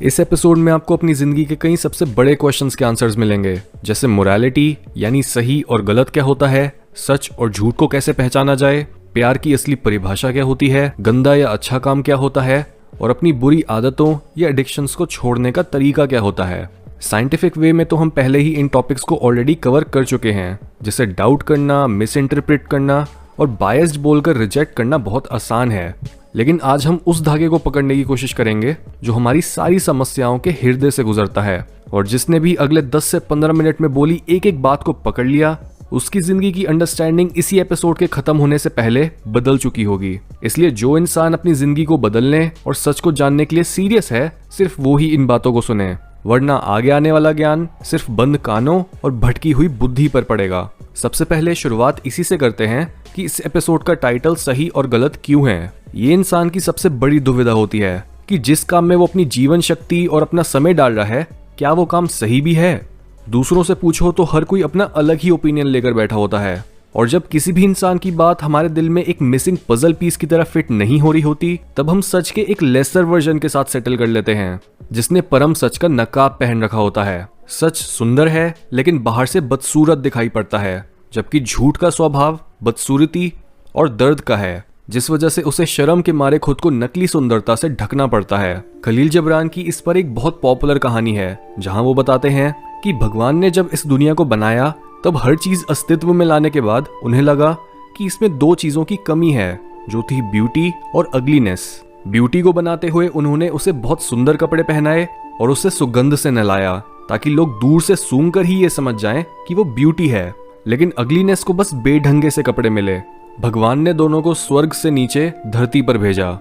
इस एपिसोड में आपको अपनी जिंदगी के कई सबसे बड़े क्वेश्चंस के आंसर्स मिलेंगे, जैसे मोरालिटी यानी सही और गलत क्या होता है, सच और झूठ को कैसे पहचाना जाए, प्यार की असली परिभाषा क्या होती है, गंदा या अच्छा काम क्या होता है और अपनी बुरी आदतों या एडिक्शंस को छोड़ने का तरीका क्या होता है। साइंटिफिक वे में तो हम पहले ही इन टॉपिक्स को ऑलरेडी कवर कर चुके हैं, जैसे डाउट करना, मिस इंटरप्रेट करना और बायस्ड बोलकर रिजेक्ट करना बहुत आसान है। लेकिन आज हम उस धागे को पकड़ने की कोशिश करेंगे जो हमारी सारी समस्याओं के हृदय से गुजरता है, और जिसने भी अगले 10 से 15 मिनट में बोली एक एक बात को पकड़ लिया, उसकी जिंदगी की अंडरस्टैंडिंग इसी एपिसोड के खत्म होने से पहले बदल चुकी होगी। इसलिए जो इंसान अपनी जिंदगी को बदलने और सच को जानने के लिए सीरियस है, सिर्फ वो ही इन बातों को सुने, वरना आगे आने वाला ज्ञान सिर्फ बंद कानों और भटकी हुई बुद्धि पर पड़ेगा। सबसे पहले शुरुआत इसी से करते हैं कि इस एपिसोड का टाइटल सही और गलत क्यों है। ये इंसान की सबसे बड़ी दुविधा होती है कि जिस काम में वो अपनी जीवन शक्ति और अपना समय डाल रहा है, क्या वो काम सही भी है। दूसरों से पूछो तो हर कोई अपना अलग ही ओपिनियन लेकर बैठा होता है, और जब किसी भी इंसान की बात हमारे दिल में एक मिसिंग पजल पीस की तरह फिट नहीं हो रही होती, तब हम सच के एक लेसर वर्जन के साथ सेटल कर लेते हैं, जिसने परम सच का नकाब पहन रखा होता है। सच सुंदर है लेकिन बाहर से बदसूरत दिखाई पड़ता है, जबकि झूठ का स्वभाव बदसूरती और दर्द का है, जिस वजह से उसे शर्म के मारे खुद को नकली सुंदरता से ढकना पड़ता है। खलील जिब्रान की इस पर एक बहुत पॉपुलर कहानी है, जहां वो बताते हैं कि भगवान ने जब इस दुनिया को बनाया तब हर चीज अस्तित्व में लाने के बाद उन्हें लगा कि इसमें दो चीजों की कमी है, जो थी ब्यूटी और अगलीनेस। ब्यूटी को बनाते हुए उन्होंने उसे बहुत सुंदर कपड़े पहनाए और उसे सुगंध से नहलाया, ताकि लोग दूर से सूंघ कर ही ये समझ जाएं कि वो ब्यूटी है, लेकिन अगलीनेस को बस बेढंगे से कपड़े मिले। भगवान ने दोनों को स्वर्ग से नीचे धरती पर भेजा।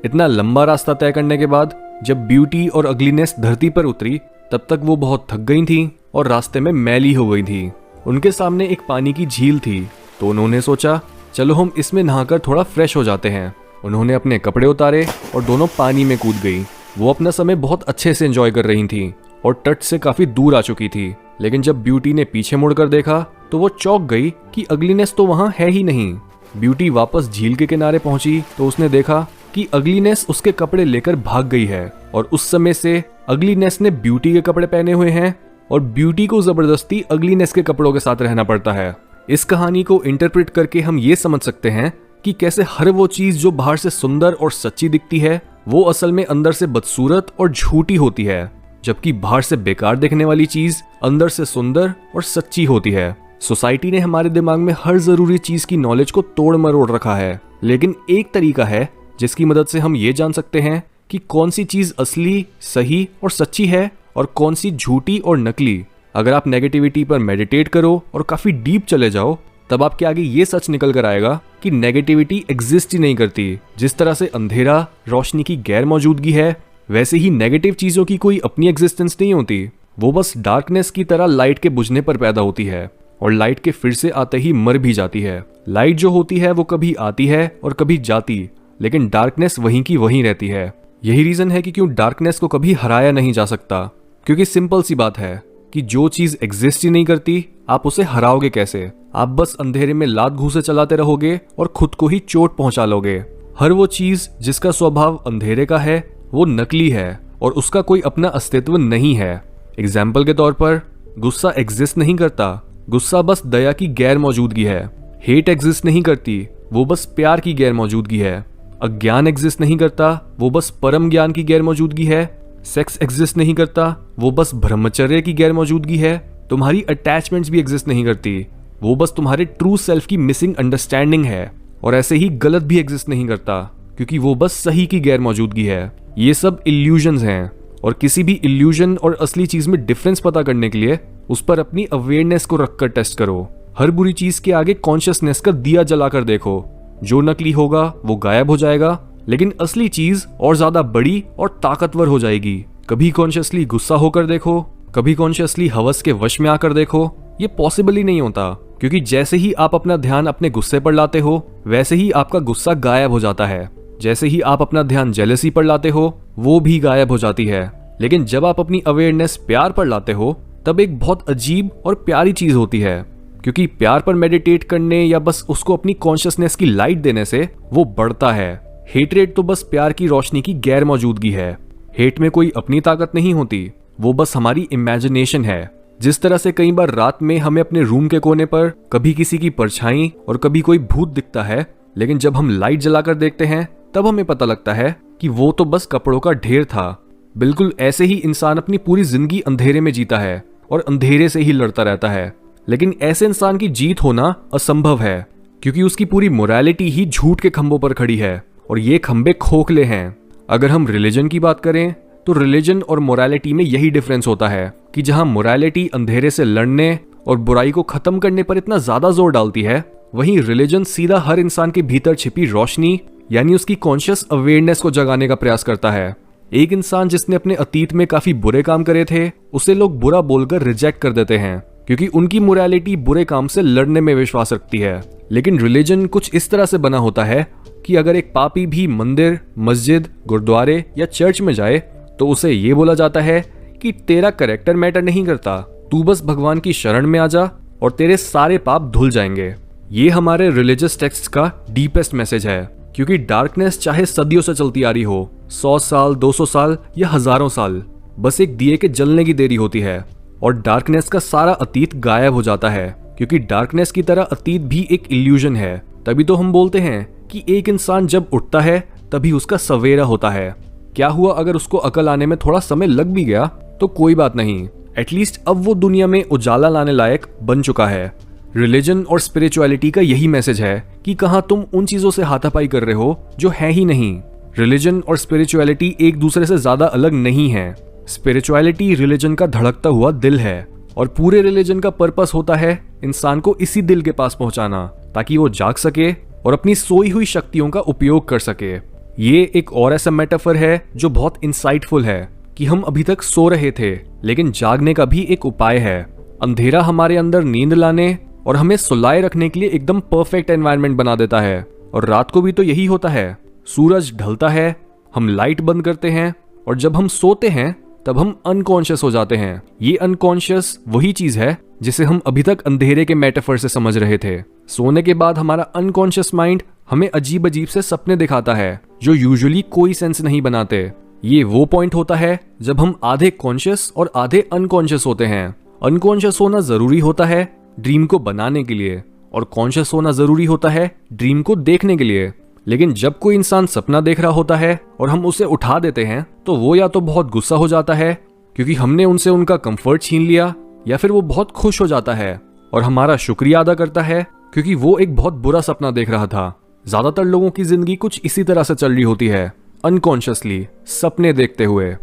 इतना लंबा रास्ता तय करने के बाद जब ब्यूटी और अगलीनेस धरती पर उतरी, तब तक वो बहुत थक गई थी और रास्ते में मैली हो गई थी। उनके सामने एक पानी की झील थी, तो उन्होंने सोचा चलो हम इसमें नहाकर थोड़ा फ्रेश हो जाते हैं। उन्होंने अपने कपड़े उतारे और दोनों पानी में कूद गई। वो अपना समय बहुत अच्छे से एंजॉय कर रही थी और तट से काफी दूर आ चुकी थी, लेकिन जब ब्यूटी ने पीछे मुड़कर देखा तो वो चौंक गई कि अगलीनेस तो वहां है ही नहीं। ब्यूटी वापस झील के किनारे पहुंची तो उसने देखा कि अगलीनेस उसके कपड़े लेकर भाग गई है, और उस समय से अगलीनेस ने ब्यूटी के कपड़े पहने हुए हैं और ब्यूटी को जबरदस्ती अगलीनेस के कपड़ों के साथ रहना पड़ता है। इस कहानी को इंटरप्रेट करके हम ये समझ सकते हैं कि कैसे हर वो चीज जो बाहर से सुंदर और सच्ची दिखती है, वो असल में अंदर से बदसूरत और झूठी होती है, जबकि बाहर से बेकार दिखने वाली चीज अंदर से सुंदर और सच्ची होती है। सोसाइटी ने हमारे दिमाग में हर जरूरी चीज की नॉलेज को तोड़ मरोड़ रखा है, लेकिन एक तरीका है जिसकी मदद से हम ये जान सकते हैं कि कौन सी चीज असली, सही और सच्ची है और कौन सी झूठी और नकली। अगर आप नेगेटिविटी पर मेडिटेट करो और काफी डीप चले जाओ, तब आपके आगे ये सच निकल कर आएगा कि नेगेटिविटी एग्जिस्ट ही नहीं करती। जिस तरह से अंधेरा रोशनी की गैर मौजूदगी है, वैसे ही नेगेटिव चीजों की कोई अपनी एग्जिस्टेंस नहीं होती। वो बस डार्कनेस की तरह लाइट के बुझने पर पैदा होती है और लाइट के फिर से आते ही मर भी जाती है। लाइट जो होती है वो कभी आती है और कभी जाती, लेकिन डार्कनेस वहीं की वहीं रहती है। यही रीजन है कि क्यों डार्कनेस को कभी हराया नहीं जा सकता, क्योंकि सिंपल सी बात है कि जो चीज एग्जिस्ट ही नहीं करती, आप उसे हराओगे कैसे। आप बस अंधेरे में लात घूंसे चलाते रहोगे और खुद को ही चोट पहुंचा लोगे। हर वो चीज जिसका स्वभाव अंधेरे का है, वो नकली है और उसका कोई अपना अस्तित्व नहीं है। एग्जाम्पल के तौर पर, गुस्सा एग्जिस्ट नहीं करता, गुस्सा बस दया की गैर मौजूदगी है। हेट एग्जिस्ट नहीं करती, वो बस प्यार की गैर मौजूदगी है। अज्ञान एग्जिस्ट नहीं करता, वो बस परम ज्ञान की गैर मौजूदगी है। सेक्स एग्जिस्ट नहीं करता, वो बस ब्रह्मचर्य की गैर मौजूदगी है। तुम्हारी अटैचमेंट्स भी एग्जिस्ट नहीं करती, वो बस तुम्हारे ट्रू सेल्फ की मिसिंग अंडरस्टैंडिंग है। और ऐसे ही गलत भी एग्जिस्ट नहीं करता, क्योंकि वो बस सही की गैर मौजूदगी है। ये सब इल्यूजन्स हैं, और किसी भी इल्यूजन और असली चीज में डिफरेंस पता करने के लिए उस पर अपनी अवेयरनेस को रखकर टेस्ट करो। हर बुरी चीज के आगे कॉन्शियसनेस का दिया जलाकर देखो। जो नकली होगा वो गायब हो जाएगा, लेकिन असली चीज और ज्यादा बड़ी और ताकतवर हो जाएगी। कभी कॉन्शियसली गुस्सा होकर देखो, कभी कॉन्शियसली हवस के वश में आकर देखो। ये पॉसिबल ही नहीं होता, क्योंकि जैसे ही आप अपना ध्यान अपने गुस्से पर लाते हो, वैसे ही आपका गुस्सा गायब हो जाता है। जैसे ही आप अपना ध्यान जेलसी पर लाते हो, वो भी गायब हो जाती है। लेकिन जब आप अपनी अवेयरनेस प्यार पर लाते हो, तब एक बहुत अजीब और प्यारी चीज होती है, क्योंकि प्यार पर मेडिटेट करने या बस उसको अपनी कॉन्शियसनेस की लाइट देने से वो बढ़ता है। हेटरेट तो बस प्यार की रोशनी की गैर मौजूदगी है। हेट में कोई अपनी ताकत नहीं होती, वो बस हमारी इमेजिनेशन है। जिस तरह से कई बार रात में हमें अपने रूम के कोने पर कभी किसी की परछाई और कभी कोई भूत दिखता है, लेकिन जब हम लाइट जलाकर देखते हैं तब हमें पता लगता है कि वो तो बस कपड़ों का ढेर था। बिल्कुल ऐसे ही इंसान अपनी पूरी जिंदगी अंधेरे में जीता है और अंधेरे से ही लड़ता रहता है। लेकिन ऐसे इंसान की जीत होना असंभव है, क्योंकि उसकी पूरी मोरालिटी ही झूठ के खंभों पर खड़ी है और ये खंभे खोखले हैं। अगर हम रिलीजन की बात करें तो रिलीजन और मोरालिटी में यही डिफरेंस होता है कि जहां मोरालिटी अंधेरे से लड़ने और बुराई को खत्म करने पर इतना ज्यादा जोर डालती है, वहीं रिलीजन सीधा हर इंसान के भीतर छिपी रोशनी यानी उसकी कॉन्शियस अवेयरनेस को जगाने का प्रयास करता है। एक इंसान जिसने अपने अतीत में काफी बुरे काम करे थे, उसे लोग बुरा बोलकर रिजेक्ट कर देते हैं क्योंकि उनकी मोरालिटी बुरे काम से लड़ने में विश्वास रखती है। लेकिन रिलीजन कुछ इस तरह से बना होता है कि अगर एक पापी भी मंदिर, मस्जिद, गुरुद्वारे या चर्च में जाए तो उसे ये बोला जाता है कि तेरा कैरेक्टर मैटर नहीं करता, तू बस भगवान की शरण में आ जा और तेरे सारे पाप धुल जाएंगे। ये हमारे रिलीजियस टेक्स्ट का डीपेस्ट मैसेज है, क्योंकि डार्कनेस चाहे सदियों से चलती आ रही हो, 100 साल, 200 साल या हजारों साल, बस एक दिए के जलने की देरी होती है और डार्कनेस का सारा अतीत गायब हो जाता है। क्योंकि डार्कनेस की तरह अतीत भी एक इल्यूजन है। तभी तो हम बोलते हैं कि एक इंसान जब उठता है तभी उसका सवेरा होता है। क्या हुआ अगर उसको अकल आने में थोड़ा समय लग भी गया तो कोई बात नहीं, एटलीस्ट अब वो दुनिया में उजाला लाने लायक बन चुका है। रिलीजन और स्पिरिचुअलिटी का यही मैसेज है कि कहां तुम उन चीजों से हाथापाई कर रहे हो जो है ही नहीं। रिलीजन और स्पिरिचुअलिटी एक दूसरे से ज्यादा अलग नहीं है। स्पिरिचुअलिटी रिलीजन का धड़कता हुआ दिल है और पूरे रिलीजन का पर्पस होता है इंसान को इसी दिल के पास पहुंचाना, ताकि वो जाग सके और अपनी सोई हुई शक्तियों का उपयोग कर सके। ये एक और ऐसा मेटाफर है जो बहुत इंसाइटफुल है कि हम अभी तक सो रहे थे, लेकिन जागने का भी एक उपाय है। अंधेरा हमारे अंदर नींद लाने और हमें सुलाए रखने के लिए एकदम परफेक्ट एनवायरनमेंट बना देता है। और रात को भी तो यही होता है, सूरज ढलता है, हम लाइट बंद करते हैं और जब हम सोते हैं तब हम अनकॉन्शियस हो जाते हैं। ये अनकॉन्शियस वही चीज है जिसे हम अभी तक अंधेरे के मेटाफर से समझ रहे थे। सोने के बाद हमारा अनकॉन्शियस माइंड हमें अजीब अजीब से सपने दिखाता है जो यूजुअली कोई सेंस नहीं बनाते। ये वो पॉइंट होता है जब हम आधे कॉन्शियस और आधे अनकॉन्शियस होते हैं। अनकॉन्शियस होना जरूरी होता है ड्रीम को बनाने के लिए और कॉन्शियस होना जरूरी होता है ड्रीम को देखने के लिए। लेकिन जब कोई इंसान सपना देख रहा होता है और हम उसे उठा देते हैं तो वो या तो बहुत गुस्सा हो जाता है क्योंकि हमने उनसे उनका कंफर्ट छीन लिया, या फिर वो बहुत खुश हो जाता है और हमारा शुक्रिया अदा करता है क्योंकि वो एक बहुत बुरा सपना देख रहा था। ज्यादातर लोगों की जिंदगी कुछ इसी तरह से चल रही होती है, अनकॉन्शियसली सपने देखते हुए।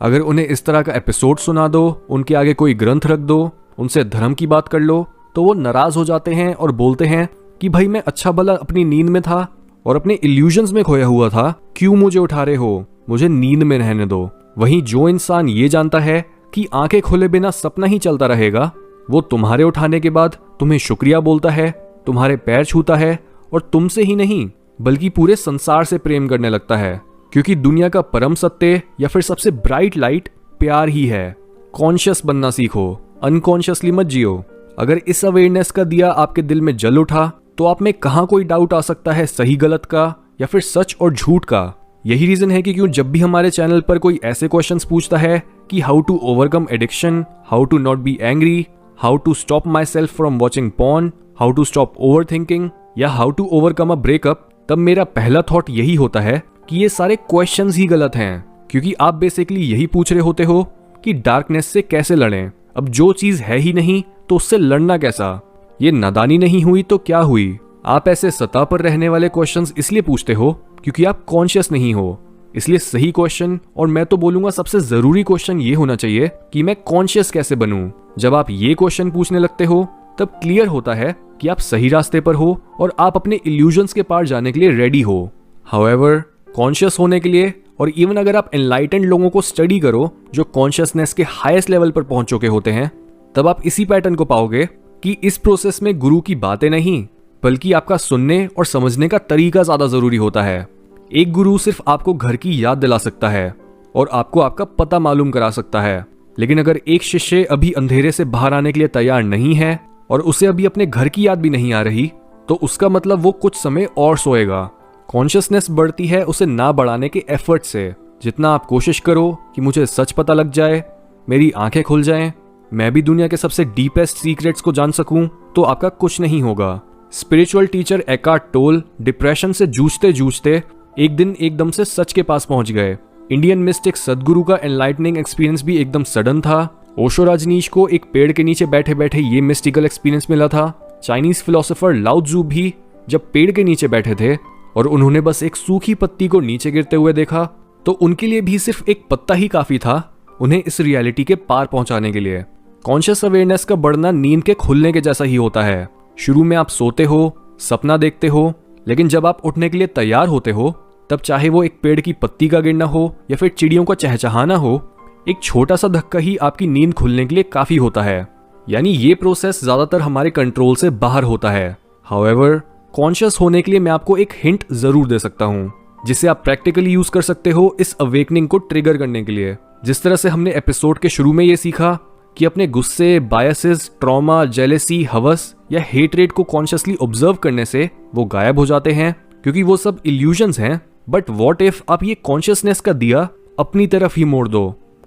अगर उन्हें इस तरह का एपिसोड सुना दो, उनके आगे कोई ग्रंथ रख दो, उनसे धर्म की बात कर लो, तो वो नाराज हो जाते हैं और बोलते हैं कि भाई मैं अच्छा भला अपनी नींद में था और अपने इल्यूजन्स में खोया हुआ था, क्यों मुझे उठा रहे हो, मुझे नींद में रहने दो। वहीं जो इंसान ये जानता है कि आंखें खोले बिना सपना ही चलता रहेगा, वो तुम्हारे उठाने के बाद तुम्हें शुक्रिया बोलता है, तुम्हारे पैर छूता है और तुमसे ही नहीं बल्कि पूरे संसार से प्रेम करने लगता है, क्योंकि दुनिया का परम सत्य या फिर सबसे ब्राइट लाइट प्यार ही है। कॉन्शियस बनना सीखो, अनकॉन्शियसली मत जियो। अगर इस अवेयरनेस का दिया आपके दिल में जल उठा तो आप में कहां कोई डाउट आ सकता है सही गलत का या फिर सच और झूठ का। यही रीजन है कि क्यों जब भी हमारे चैनल पर कोई ऐसे क्वेश्चंस पूछता है कि how to overcome addiction, how to not be angry, how to stop myself from watching porn, how to stop overthinking या how to overcome a breakup, तब मेरा पहला थॉट यही होता है कि ये सारे क्वेश्चंस ही गलत हैं, क्योंकि आप बेसिकली यही पूछ रहे होते हो कि डार्कनेस से कैसे लड़ें। अब जो चीज है ही नहीं तो उससे लड़ना कैसा? ये नादानी नहीं हुई तो क्या हुई? आप ऐसे सतह पर रहने वाले क्वेश्चंस इसलिए पूछते हो क्योंकि आप कॉन्शियस नहीं हो। इसलिए सही क्वेश्चन, और मैं तो बोलूंगा सबसे जरूरी क्वेश्चन ये होना चाहिए कि मैं कॉन्शियस कैसे बनूं। जब आप ये क्वेश्चन पूछने लगते हो तब क्लियर होता है कि आप सही रास्ते पर हो और आप अपने इल्यूजन्स के पार जाने के लिए रेडी हो। हाउएवर, कॉन्शियस होने के लिए, और इवन अगर आप एनलाइटेंड लोगों को स्टडी करो जो कॉन्शियसनेस के हाईएस्ट लेवल पर पहुंच चुके होते हैं, तब आप इसी पैटर्न को पाओगे कि इस प्रोसेस में गुरु की बातें नहीं बल्कि आपका सुनने और समझने का तरीका ज्यादा जरूरी होता है। एक गुरु सिर्फ आपको घर की याद दिला सकता है और आपको आपका पता मालूम करा सकता है, लेकिन अगर एक शिष्य अभी अंधेरे से बाहर आने के लिए तैयार नहीं है और उसे अभी अपने घर की याद भी नहीं आ रही, तो उसका मतलब वो कुछ समय और सोएगा। कॉन्शियसनेस बढ़ती है उसे ना बढ़ाने के एफर्ट से। जितना आप कोशिश करो कि मुझे सच पता लग जाए, मेरी आंखें खुल जाएं, मैं भी दुनिया के सबसे डीपेस्ट सीक्रेट्स को जान सकूं, तो आपका कुछ नहीं होगा। Spiritual teacher Eckhart toll depression से जूझते जूझते एक दिन एकदम से सच के पास पहुंच गए। इंडियन मिस्टिक सदगुरु का एनलाइटनिंग एक्सपीरियंस भी एकदम सडन था। ओशो रजनीश को एक पेड़ के नीचे बैठे बैठे ये मिस्टिकल एक्सपीरियंस मिला था। चाइनीज फिलोसोफर लाओ त्जू भी जब पेड़ के नीचे बैठे थे और उन्होंने बस एक सूखी पत्ती को नीचे गिरते हुए देखा, तो उनके लिए भी सिर्फ एक पत्ता ही काफी था उन्हें इस रियलिटी के पार पहुंचाने के लिए। कॉन्शियस अवेयरनेस का बढ़ना नींद के खुलने के जैसा ही होता है। शुरू में आप सोते हो, सपना देखते हो, लेकिन जब आप उठने के लिए तैयार होते हो, तब चाहे वो एक पेड़ की पत्ती का गिरना हो या फिर चिड़ियों का चहचहाना हो, एक छोटा सा धक्का ही आपकी नींद खुलने के लिए काफी होता है। यानी ये प्रोसेस ज्यादातर हमारे कंट्रोल से बाहर होता है। हाउएवर, कॉन्शियस होने के लिए मैं आपको एक हिंट जरूर दे सकता हूँ, जिसे आप प्रैक्टिकली यूज कर सकते हो इस अवेकनिंग को ट्रिगर करने के लिए। जिस तरह से हमने एपिसोड के शुरू में ये सीखा कि अपने गुस्से, बायसेस, ट्रॉमा, जेलेसी, हवस या हेटरेट को कॉन्शियसली ऑब्जर्व करने से वो गायब हो जाते हैं, क्योंकि वो सब इल्यूजन्स हैं। बट व्हाट इफ आप ये कॉन्शियसनेस का दिया अपनी तरफ ही मोड़ दो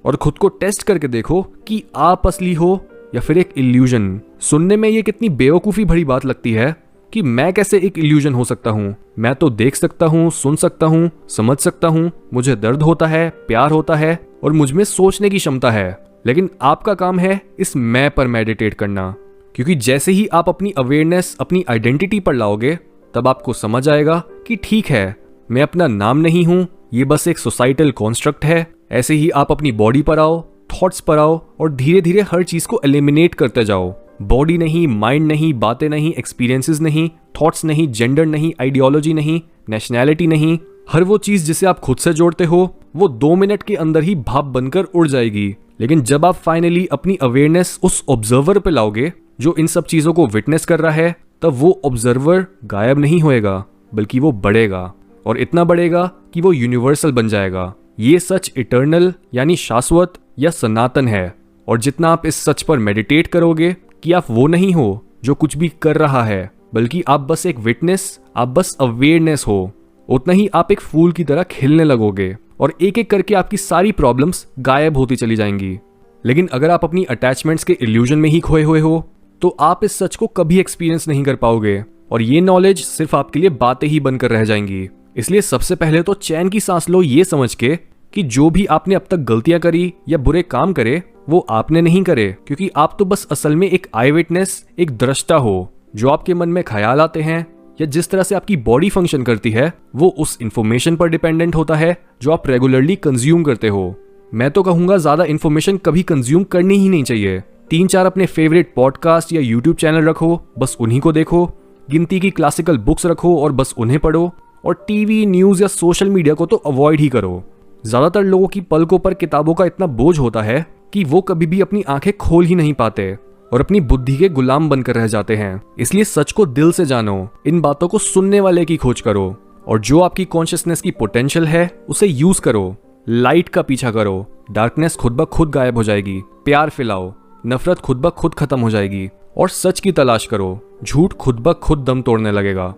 और खुद को टेस्ट करके देखो कि आप असली हो या फिर एक इल्यूजन। सुनने में ये कितनी बेवकूफी भरी बात लगती है कि मैं कैसे एक इल्यूजन हो सकता हूँ। मैं तो देख सकता हूँ, सुन सकता हूँ, समझ सकता हूँ, मुझे दर्द होता है, प्यार होता है और मुझ में सोचने की क्षमता है। लेकिन आपका काम है इस मैं पर मेडिटेट करना, क्योंकि जैसे ही आप अपनी अवेयरनेस अपनी आइडेंटिटी पर लाओगे, तब आपको समझ आएगा कि ठीक है, मैं अपना नाम नहीं हूं, ये बस एक सोसाइटल कॉन्स्ट्रक्ट है। ऐसे ही आप अपनी बॉडी पर आओ, थॉट्स पर आओ और धीरे धीरे हर चीज को एलिमिनेट करते जाओ। बॉडी नहीं, माइंड नहीं, बातें नहीं, एक्सपीरियंसेस नहीं, थॉट्स नहीं, जेंडर नहीं, आइडियोलॉजी नहीं, नेशनैलिटी नहीं, हर वो चीज जिसे आप खुद से जोड़ते हो वो 2 मिनट के अंदर ही भाप बनकर उड़ जाएगी। लेकिन जब आप फाइनली अपनी अवेयरनेस उस ऑब्जर्वर पे लाओगे जो इन सब चीजों को विटनेस कर रहा है, तब वो ऑब्जर्वर गायब नहीं होएगा, बल्कि वो बढ़ेगा और इतना बढ़ेगा कि वो यूनिवर्सल बन जाएगा। ये सच इटर्नल यानी शाश्वत या सनातन है। और जितना आप इस सच पर मेडिटेट करोगे कि आप वो नहीं हो जो कुछ भी कर रहा है, बल्कि आप बस एक विटनेस, आप बस अवेयरनेस हो, उतना ही आप एक फूल की तरह खिलने लगोगे और एक एक करके आपकी सारी प्रॉब्लम्स गायब होती चली जाएंगी। लेकिन अगर आप अपनी अटैचमेंट्स के इल्यूजन में ही खोए हुए हो, तो आप इस सच को कभी एक्सपीरियंस नहीं कर पाओगे और ये नॉलेज सिर्फ आपके लिए बातें ही बनकर रह जाएंगी। इसलिए सबसे पहले तो चैन की सांस लो ये समझ के कि जो भी आपने अब तक गलतियां करी या बुरे काम करे, वो आपने नहीं करे, क्योंकि आप तो बस असल में एक आई विटनेस, एक दृष्टा हो। जो आपके मन में ख्याल आते हैं या जिस तरह से आपकी बॉडी फंक्शन करती है, वो उस इंफॉर्मेशन पर डिपेंडेंट होता है जो आप रेगुलरली कंज्यूम करते हो। मैं तो कहूंगा ज्यादा इंफॉर्मेशन कभी कंज्यूम करनी ही नहीं चाहिए। 3-4 अपने फेवरेट पॉडकास्ट या यूट्यूब चैनल रखो, बस उन्हीं को देखो। गिनती की क्लासिकल बुक्स रखो और बस उन्हें पढ़ो। और टीवी, न्यूज या सोशल मीडिया को तो अवॉइड ही करो। ज्यादातर लोगों की पलकों पर किताबों का इतना बोझ होता है कि वो कभी भी अपनी आंखें खोल ही नहीं पाते और अपनी बुद्धि के गुलाम बनकर रह जाते हैं। इसलिए सच को दिल से जानो, इन बातों को सुनने वाले की खोज करो और जो आपकी कॉन्शियसनेस की पोटेंशियल है उसे यूज करो। लाइट का पीछा करो, डार्कनेस खुद ब खुद गायब हो जाएगी। प्यार फैलाओ, नफरत खुद ब खुद खत्म हो जाएगी। और सच की तलाश करो, झूठ खुद ब खुद दम तोड़ने लगेगा।